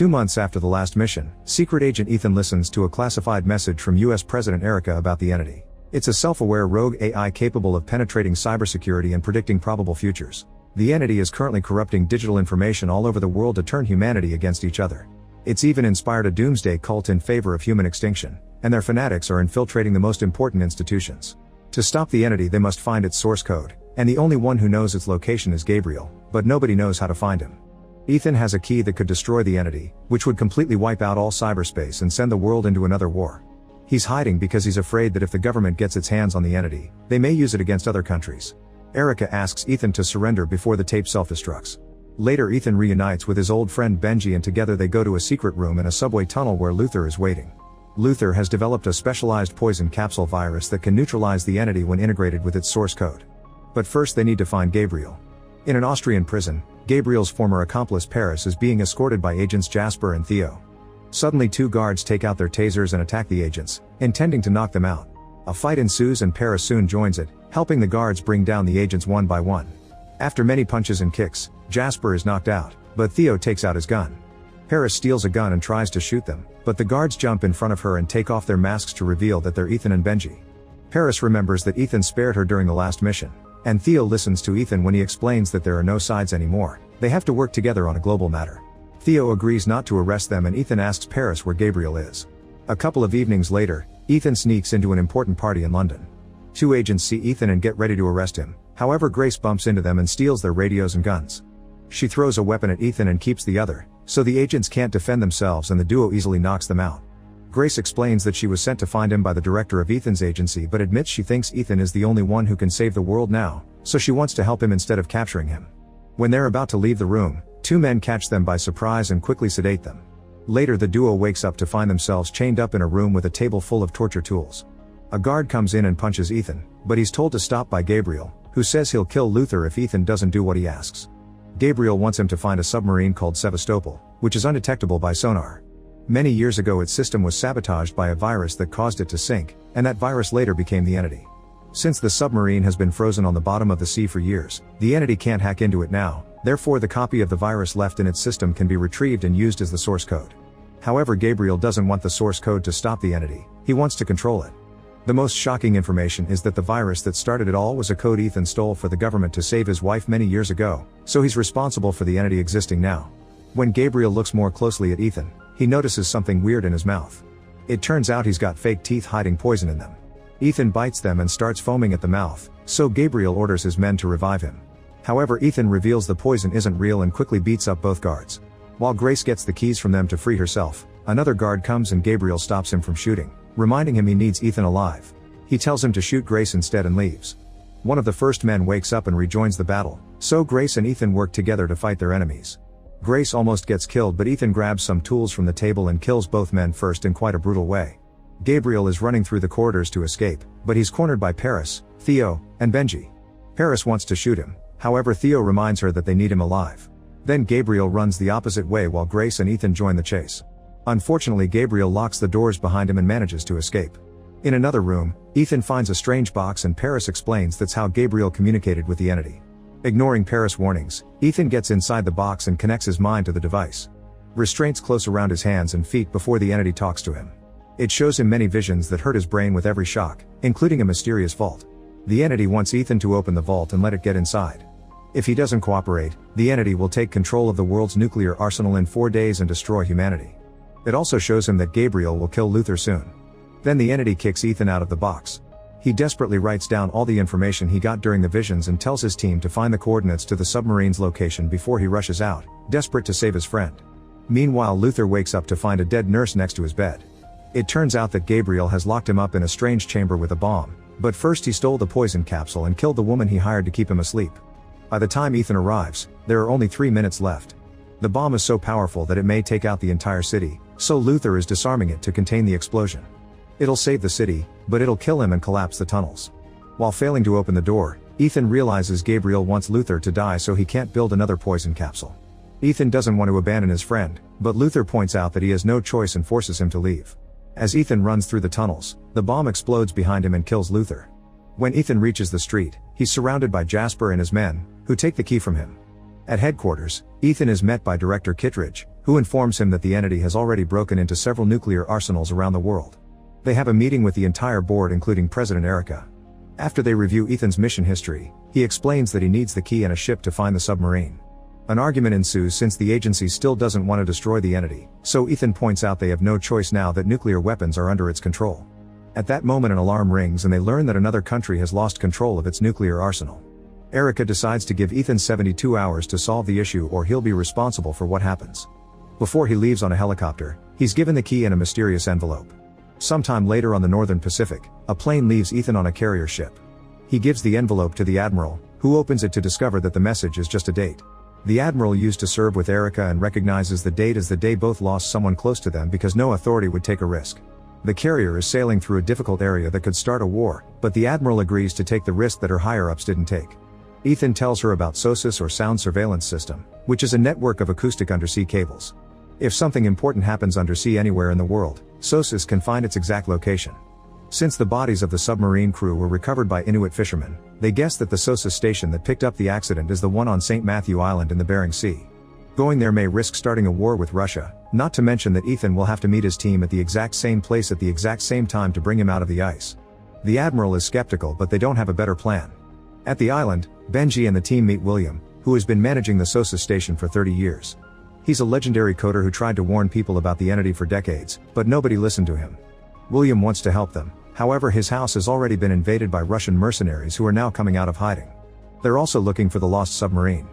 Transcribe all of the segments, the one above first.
2 months after the last mission, secret agent Ethan listens to a classified message from US President Erica about the entity. It's a self-aware rogue AI capable of penetrating cybersecurity and predicting probable futures. The entity is currently corrupting digital information all over the world to turn humanity against each other. It's even inspired a doomsday cult in favor of human extinction, and their fanatics are infiltrating the most important institutions. To stop the entity, they must find its source code, and the only one who knows its location is Gabriel, but nobody knows how to find him. Ethan has a key that could destroy the entity, which would completely wipe out all cyberspace and send the world into another war. He's hiding because he's afraid that if the government gets its hands on the entity, they may use it against other countries. Erica asks Ethan to surrender before the tape self-destructs. Later, Ethan reunites with his old friend Benji, and together they go to a secret room in a subway tunnel where Luther is waiting. Luther has developed a specialized poison capsule virus that can neutralize the entity when integrated with its source code. But first they need to find Gabriel. In an Austrian prison, Gabriel's former accomplice Paris is being escorted by agents Jasper and Theo. Suddenly 2 guards take out their tasers and attack the agents, intending to knock them out. A fight ensues and Paris soon joins it, helping the guards bring down the agents one by one. After many punches and kicks, Jasper is knocked out, but Theo takes out his gun. Paris steals a gun and tries to shoot them, but the guards jump in front of her and take off their masks to reveal that they're Ethan and Benji. Paris remembers that Ethan spared her during the last mission, and Theo listens to Ethan when he explains that there are no sides anymore, they have to work together on a global matter. Theo agrees not to arrest them and Ethan asks Paris where Gabriel is. A couple of evenings later, Ethan sneaks into an important party in London. 2 agents see Ethan and get ready to arrest him, however Grace bumps into them and steals their radios and guns. She throws a weapon at Ethan and keeps the other, so the agents can't defend themselves and the duo easily knocks them out. Grace explains that she was sent to find him by the director of Ethan's agency but admits she thinks Ethan is the only one who can save the world now, so she wants to help him instead of capturing him. When they're about to leave the room, 2 men catch them by surprise and quickly sedate them. Later the duo wakes up to find themselves chained up in a room with a table full of torture tools. A guard comes in and punches Ethan, but he's told to stop by Gabriel, who says he'll kill Luther if Ethan doesn't do what he asks. Gabriel wants him to find a submarine called Sevastopol, which is undetectable by sonar. Many years ago its system was sabotaged by a virus that caused it to sink, and that virus later became the entity. Since the submarine has been frozen on the bottom of the sea for years, the entity can't hack into it now, therefore the copy of the virus left in its system can be retrieved and used as the source code. However, Gabriel doesn't want the source code to stop the entity, he wants to control it. The most shocking information is that the virus that started it all was a code Ethan stole for the government to save his wife many years ago, so he's responsible for the entity existing now. When Gabriel looks more closely at Ethan, he notices something weird in his mouth. It turns out he's got fake teeth hiding poison in them. Ethan bites them and starts foaming at the mouth, so Gabriel orders his men to revive him. However, Ethan reveals the poison isn't real and quickly beats up both guards. While Grace gets the keys from them to free herself, another guard comes and Gabriel stops him from shooting, reminding him he needs Ethan alive. He tells him to shoot Grace instead and leaves. One of the first men wakes up and rejoins the battle, so Grace and Ethan work together to fight their enemies. Grace almost gets killed but Ethan grabs some tools from the table and kills both men first in quite a brutal way. Gabriel is running through the corridors to escape, but he's cornered by Paris, Theo, and Benji. Paris wants to shoot him, however Theo reminds her that they need him alive. Then Gabriel runs the opposite way while Grace and Ethan join the chase. Unfortunately, Gabriel locks the doors behind him and manages to escape. In another room, Ethan finds a strange box and Paris explains that's how Gabriel communicated with the entity. Ignoring Paris' warnings, Ethan gets inside the box and connects his mind to the device. Restraints close around his hands and feet before the entity talks to him. It shows him many visions that hurt his brain with every shock, including a mysterious vault. The entity wants Ethan to open the vault and let it get inside. If he doesn't cooperate, the entity will take control of the world's nuclear arsenal in 4 days and destroy humanity. It also shows him that Gabriel will kill Luther soon. Then the entity kicks Ethan out of the box. He desperately writes down all the information he got during the visions and tells his team to find the coordinates to the submarine's location before he rushes out, desperate to save his friend. Meanwhile, Luther wakes up to find a dead nurse next to his bed. It turns out that Gabriel has locked him up in a strange chamber with a bomb, but first he stole the poison capsule and killed the woman he hired to keep him asleep. By the time Ethan arrives, there are only 3 minutes left. The bomb is so powerful that it may take out the entire city, so Luther is disarming it to contain the explosion. It'll save the city, but it'll kill him and collapse the tunnels. While failing to open the door, Ethan realizes Gabriel wants Luther to die so he can't build another poison capsule. Ethan doesn't want to abandon his friend, but Luther points out that he has no choice and forces him to leave. As Ethan runs through the tunnels, the bomb explodes behind him and kills Luther. When Ethan reaches the street, he's surrounded by Jasper and his men, who take the key from him. At headquarters, Ethan is met by Director Kittredge, who informs him that the entity has already broken into several nuclear arsenals around the world. They have a meeting with the entire board including President Erica. After they review Ethan's mission history, he explains that he needs the key and a ship to find the submarine. An argument ensues since the agency still doesn't want to destroy the entity, so Ethan points out they have no choice now that nuclear weapons are under its control. At that moment an alarm rings and they learn that another country has lost control of its nuclear arsenal. Erica decides to give Ethan 72 hours to solve the issue or he'll be responsible for what happens. Before he leaves on a helicopter, he's given the key in a mysterious envelope. Sometime later on the Northern Pacific, a plane leaves Ethan on a carrier ship. He gives the envelope to the Admiral, who opens it to discover that the message is just a date. The Admiral used to serve with Erica and recognizes the date as the day both lost someone close to them because no authority would take a risk. The carrier is sailing through a difficult area that could start a war, but the Admiral agrees to take the risk that her higher-ups didn't take. Ethan tells her about SOSUS or Sound Surveillance System, which is a network of acoustic undersea cables. If something important happens undersea anywhere in the world, SOSUS can find its exact location. Since the bodies of the submarine crew were recovered by Inuit fishermen, they guess that the SOSUS station that picked up the accident is the one on St. Matthew Island in the Bering Sea. Going there may risk starting a war with Russia, not to mention that Ethan will have to meet his team at the exact same place at the exact same time to bring him out of the ice. The Admiral is skeptical but they don't have a better plan. At the island, Benji and the team meet William, who has been managing the SOSUS station for 30 years. He's a legendary coder who tried to warn people about the entity for decades, but nobody listened to him. William wants to help them, however his house has already been invaded by Russian mercenaries who are now coming out of hiding. They're also looking for the lost submarine.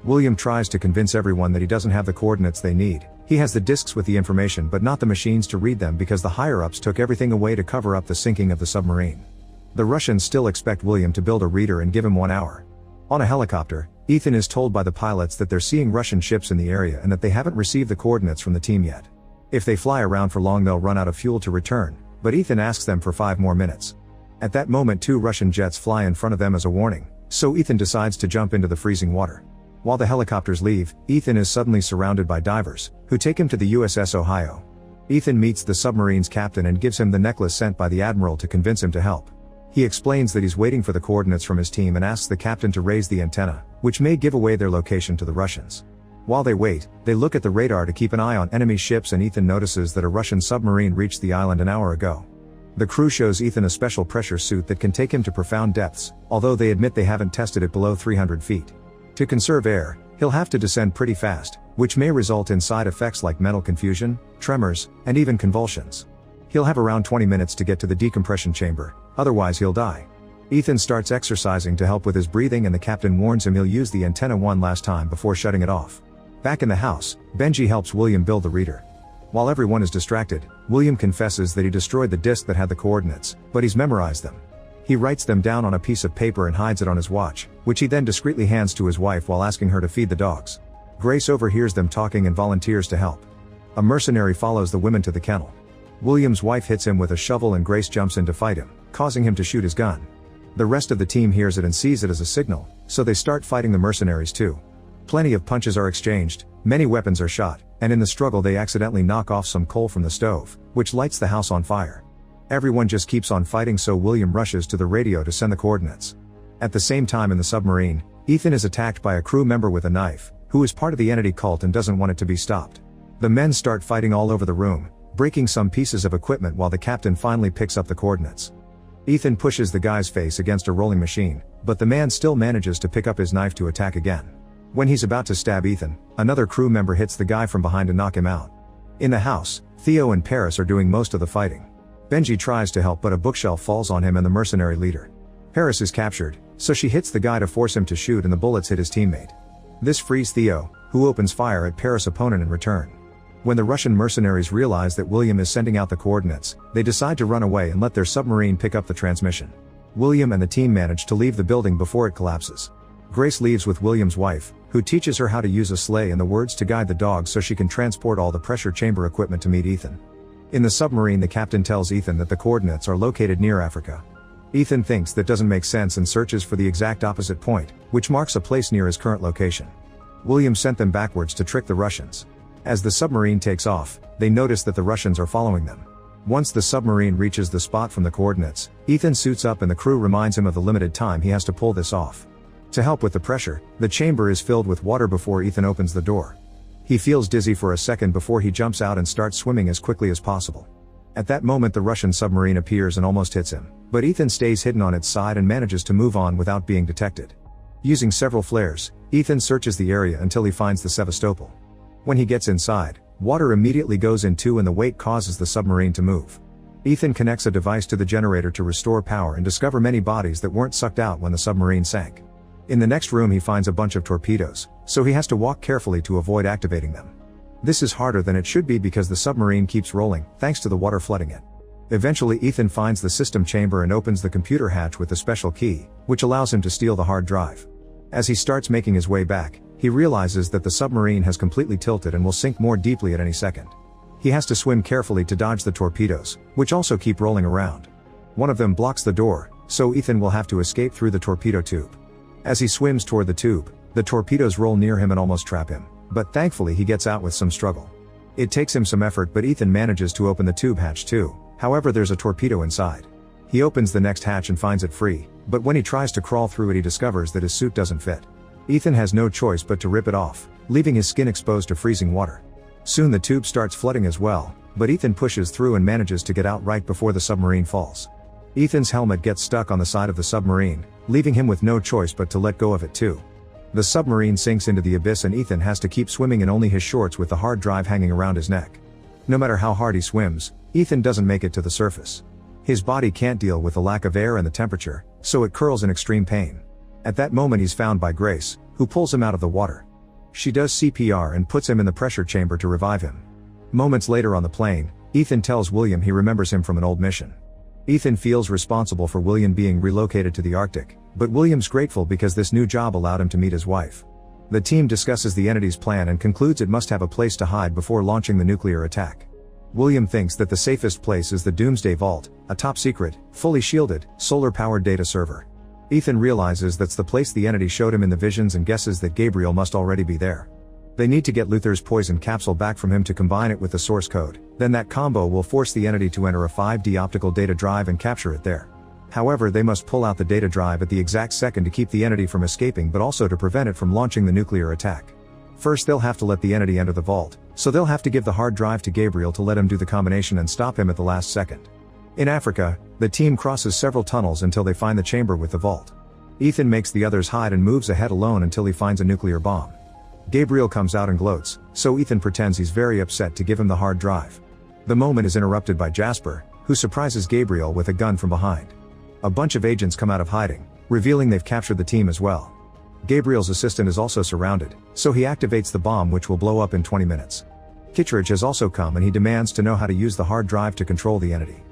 William tries to convince everyone that he doesn't have the coordinates they need. He has the disks with the information but not the machines to read them because the higher-ups took everything away to cover up the sinking of the submarine. The Russians still expect William to build a reader and give him 1 hour. On a helicopter, Ethan is told by the pilots that they're seeing Russian ships in the area and that they haven't received the coordinates from the team yet. If they fly around for long they'll run out of fuel to return, but Ethan asks them for 5 more minutes. At that moment 2 Russian jets fly in front of them as a warning, so Ethan decides to jump into the freezing water. While the helicopters leave, Ethan is suddenly surrounded by divers, who take him to the USS Ohio. Ethan meets the submarine's captain and gives him the necklace sent by the Admiral to convince him to help. He explains that he's waiting for the coordinates from his team and asks the captain to raise the antenna, which may give away their location to the Russians. While they wait, they look at the radar to keep an eye on enemy ships and Ethan notices that a Russian submarine reached the island an hour ago. The crew shows Ethan a special pressure suit that can take him to profound depths, although they admit they haven't tested it below 300 feet. To conserve air, he'll have to descend pretty fast, which may result in side effects like mental confusion, tremors, and even convulsions. He'll have around 20 minutes to get to the decompression chamber, otherwise he'll die. Ethan starts exercising to help with his breathing and the captain warns him he'll use the antenna one last time before shutting it off. Back in the house, Benji helps William build the reader. While everyone is distracted, William confesses that he destroyed the disk that had the coordinates, but he's memorized them. He writes them down on a piece of paper and hides it on his watch, which he then discreetly hands to his wife while asking her to feed the dogs. Grace overhears them talking and volunteers to help. A mercenary follows the women to the kennel. William's wife hits him with a shovel and Grace jumps in to fight him, causing him to shoot his gun. The rest of the team hears it and sees it as a signal, so they start fighting the mercenaries too. Plenty of punches are exchanged, many weapons are shot, and in the struggle they accidentally knock off some coal from the stove, which lights the house on fire. Everyone just keeps on fighting so William rushes to the radio to send the coordinates. At the same time in the submarine, Ethan is attacked by a crew member with a knife, who is part of the entity cult and doesn't want it to be stopped. The men start fighting all over the room, breaking some pieces of equipment while the captain finally picks up the coordinates. Ethan pushes the guy's face against a rolling machine, but the man still manages to pick up his knife to attack again. When he's about to stab Ethan, another crew member hits the guy from behind to knock him out. In the house, Theo and Paris are doing most of the fighting. Benji tries to help but a bookshelf falls on him and the mercenary leader. Paris is captured, so she hits the guy to force him to shoot and the bullets hit his teammate. This frees Theo, who opens fire at Paris' opponent in return. When the Russian mercenaries realize that William is sending out the coordinates, they decide to run away and let their submarine pick up the transmission. William and the team manage to leave the building before it collapses. Grace leaves with William's wife, who teaches her how to use a sleigh and the words to guide the dogs so she can transport all the pressure chamber equipment to meet Ethan. In the submarine the captain tells Ethan that the coordinates are located near Africa. Ethan thinks that doesn't make sense and searches for the exact opposite point, which marks a place near his current location. William sent them backwards to trick the Russians. As the submarine takes off, they notice that the Russians are following them. Once the submarine reaches the spot from the coordinates, Ethan suits up and the crew reminds him of the limited time he has to pull this off. To help with the pressure, the chamber is filled with water before Ethan opens the door. He feels dizzy for a second before he jumps out and starts swimming as quickly as possible. At that moment the Russian submarine appears and almost hits him, but Ethan stays hidden on its side and manages to move on without being detected. Using several flares, Ethan searches the area until he finds the Sevastopol. When he gets inside, water immediately goes in too and the weight causes the submarine to move. Ethan connects a device to the generator to restore power and discover many bodies that weren't sucked out when the submarine sank. In the next room he finds a bunch of torpedoes, so he has to walk carefully to avoid activating them. This is harder than it should be because the submarine keeps rolling, thanks to the water flooding it. Eventually Ethan finds the system chamber and opens the computer hatch with a special key, which allows him to steal the hard drive. As he starts making his way back, he realizes that the submarine has completely tilted and will sink more deeply at any second. He has to swim carefully to dodge the torpedoes, which also keep rolling around. One of them blocks the door, so Ethan will have to escape through the torpedo tube. As he swims toward the tube, the torpedoes roll near him and almost trap him, but thankfully he gets out with some struggle. It takes him some effort but Ethan manages to open the tube hatch too, however there's a torpedo inside. He opens the next hatch and finds it free, but when he tries to crawl through it he discovers that his suit doesn't fit. Ethan has no choice but to rip it off, leaving his skin exposed to freezing water. Soon the tube starts flooding as well, but Ethan pushes through and manages to get out right before the submarine falls. Ethan's helmet gets stuck on the side of the submarine, leaving him with no choice but to let go of it too. The submarine sinks into the abyss and Ethan has to keep swimming in only his shorts with the hard drive hanging around his neck. No matter how hard he swims, Ethan doesn't make it to the surface. His body can't deal with the lack of air and the temperature, so it curls in extreme pain. At that moment he's found by Grace, who pulls him out of the water. She does CPR and puts him in the pressure chamber to revive him. Moments later on the plane, Ethan tells William he remembers him from an old mission. Ethan feels responsible for William being relocated to the Arctic, but William's grateful because this new job allowed him to meet his wife. The team discusses the entity's plan and concludes it must have a place to hide before launching the nuclear attack. William thinks that the safest place is the Doomsday Vault, a top-secret, fully shielded, solar-powered data server. Ethan realizes that's the place the entity showed him in the visions and guesses that Gabriel must already be there. They need to get Luther's poison capsule back from him to combine it with the source code, then that combo will force the entity to enter a 5D optical data drive and capture it there. However, they must pull out the data drive at the exact second to keep the entity from escaping but also to prevent it from launching the nuclear attack. First they'll have to let the entity enter the vault, so they'll have to give the hard drive to Gabriel to let him do the combination and stop him at the last second. In Africa, the team crosses several tunnels until they find the chamber with the vault. Ethan makes the others hide and moves ahead alone until he finds a nuclear bomb. Gabriel comes out and gloats, so Ethan pretends he's very upset to give him the hard drive. The moment is interrupted by Jasper, who surprises Gabriel with a gun from behind. A bunch of agents come out of hiding, revealing they've captured the team as well. Gabriel's assistant is also surrounded, so he activates the bomb which will blow up in 20 minutes. Kittredge has also come and he demands to know how to use the hard drive to control the entity.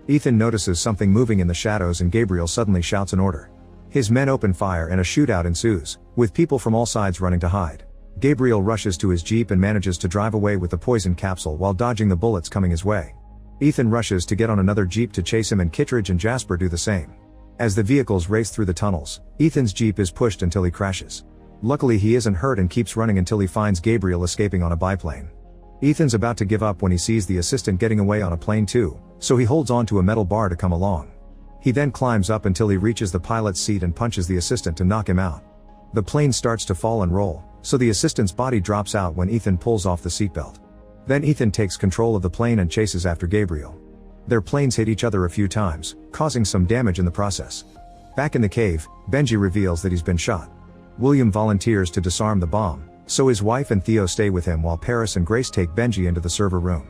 Ethan notices something moving in the shadows and Gabriel suddenly shouts an order. His men open fire and a shootout ensues, with people from all sides running to hide. Gabriel rushes to his jeep and manages to drive away with the poison capsule while dodging the bullets coming his way. Ethan rushes to get on another jeep to chase him and Kittredge and Jasper do the same. As the vehicles race through the tunnels, Ethan's jeep is pushed until he crashes. Luckily he isn't hurt and keeps running until he finds Gabriel escaping on a biplane. Ethan's about to give up when he sees the assistant getting away on a plane too, so he holds on to a metal bar to come along. He then climbs up until he reaches the pilot's seat and punches the assistant to knock him out. The plane starts to fall and roll, so the assistant's body drops out when Ethan pulls off the seatbelt. Then Ethan takes control of the plane and chases after Gabriel. Their planes hit each other a few times, causing some damage in the process. Back in the cave, Benji reveals that he's been shot. William volunteers to disarm the bomb, so his wife and Theo stay with him while Paris and Grace take Benji into the server room.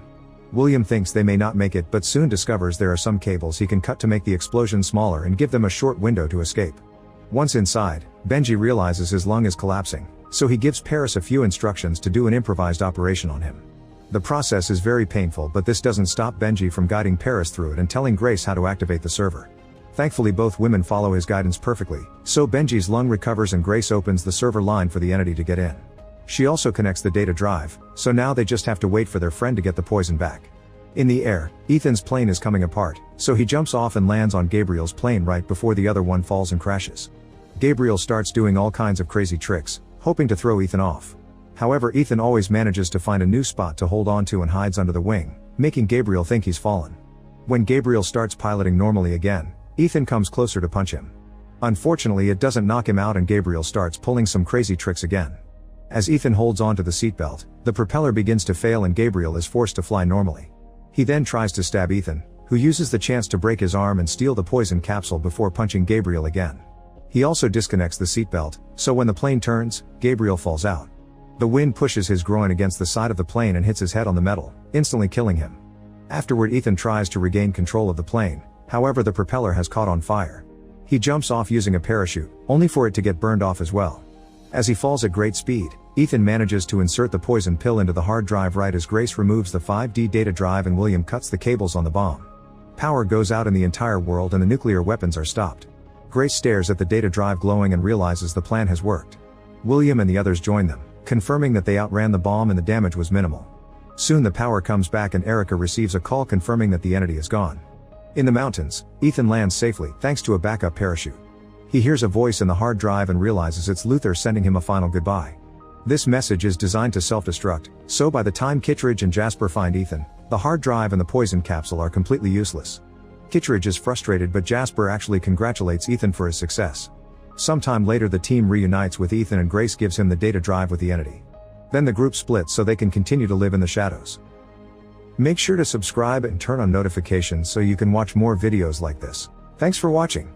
William thinks they may not make it but soon discovers there are some cables he can cut to make the explosion smaller and give them a short window to escape. Once inside, Benji realizes his lung is collapsing, so he gives Paris a few instructions to do an improvised operation on him. The process is very painful but this doesn't stop Benji from guiding Paris through it and telling Grace how to activate the server. Thankfully both women follow his guidance perfectly, so Benji's lung recovers and Grace opens the server line for the entity to get in. She also connects the data drive, so now they just have to wait for their friend to get the poison back. In the air, Ethan's plane is coming apart, so he jumps off and lands on Gabriel's plane right before the other one falls and crashes. Gabriel starts doing all kinds of crazy tricks, hoping to throw Ethan off. However, Ethan always manages to find a new spot to hold on to and hides under the wing, making Gabriel think he's fallen. When Gabriel starts piloting normally again, Ethan comes closer to punch him. Unfortunately it doesn't knock him out and Gabriel starts pulling some crazy tricks again. As Ethan holds onto the seatbelt, the propeller begins to fail and Gabriel is forced to fly normally. He then tries to stab Ethan, who uses the chance to break his arm and steal the poison capsule before punching Gabriel again. He also disconnects the seatbelt, so when the plane turns, Gabriel falls out. The wind pushes his groin against the side of the plane and hits his head on the metal, instantly killing him. Afterward, Ethan tries to regain control of the plane, however the propeller has caught on fire. He jumps off using a parachute, only for it to get burned off as well. As he falls at great speed, Ethan manages to insert the poison pill into the hard drive right as Grace removes the 5D data drive and William cuts the cables on the bomb. Power goes out in the entire world and the nuclear weapons are stopped. Grace stares at the data drive glowing and realizes the plan has worked. William and the others join them, confirming that they outran the bomb and the damage was minimal. Soon the power comes back and Erica receives a call confirming that the entity is gone. In the mountains, Ethan lands safely thanks to a backup parachute. He hears a voice in the hard drive and realizes it's Luther sending him a final goodbye. This message is designed to self-destruct, so by the time Kittredge and Jasper find Ethan, the hard drive and the poison capsule are completely useless. Kittredge is frustrated but Jasper actually congratulates Ethan for his success. Sometime later the team reunites with Ethan and Grace gives him the data drive with the entity. Then the group splits so they can continue to live in the shadows. Make sure to subscribe and turn on notifications so you can watch more videos like this. Thanks for watching.